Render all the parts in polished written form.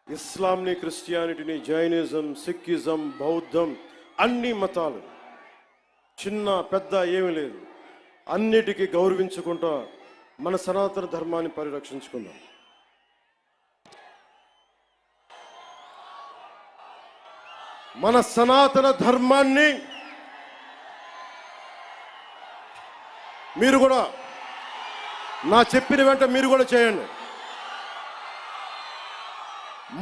ఇస్లాంని, క్రిస్టియానిటీని, Jainism, Sikhism, బౌద్ధం, అన్ని మతాలు చిన్న పెద్ద ఏమీ లేదు, అన్నిటికీ గౌరవించుకుంటా మన సనాతన ధర్మాన్ని పరిరక్షించుకుందాం. మన సనాతన ధర్మాన్ని మీరు కూడా నా చెప్పిన వెంట మీరు కూడా చేయండి.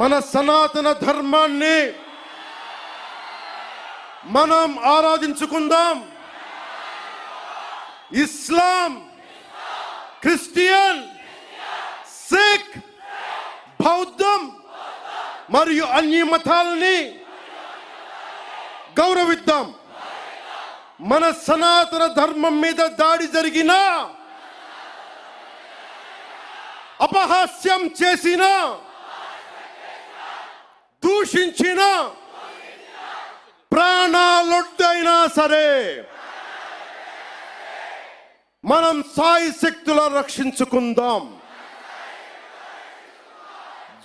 మన సనాతన ధర్మాన్ని మనం ఆరాధించుకుందాం. ఇస్లాం, క్రిస్టియన్, సిక్, బౌద్ధం మరియు అన్ని మతాలని గౌరవిద్దాం. మన సనాతన ధర్మం మీద దాడి జరిగినా, అపహాస్యం చేసిన, దూషించిన, ప్రాణాలొడ్డైనా సరే మనం సాయి శక్తుల రక్షించుకుందాం.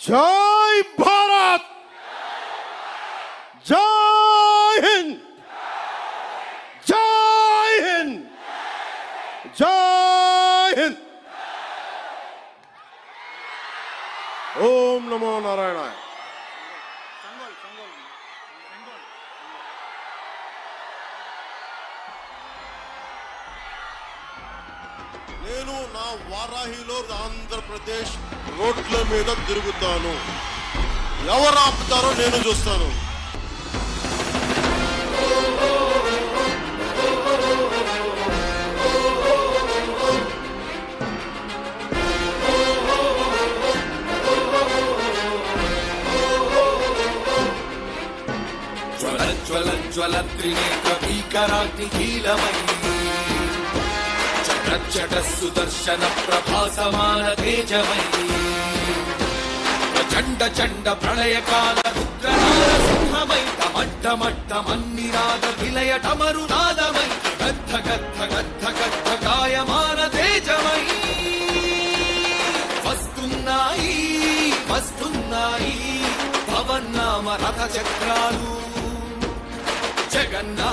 జై భారత్, జై హింద్, జై హింద్, జై హింద్. ఓం నమో నారాయణాయ. నేను నా వారాహిలో ఆంధ్రప్రదేశ్ రోడ్ల మీద తిరుగుతాను. ఎవరు ఆపుతారో నేను చూస్తాను. జ్వల జ్వల త్రినేత్ర భీకరాగ్నికీలమై చట సుదర్శన ప్రభాసమాన తేజమై చండ చండ ప్రళయకాల రుద్రనారసింహమై టమట్టమట్టమన్నినాద విలయ టమరునాదమై గద్ధ గద్ధ గద్ధ గద్ధ గాయమాన తేజమై వస్తున్నాయి వస్తున్నాయి పవన్నామ రథ చక్రాలు జగన్నాథ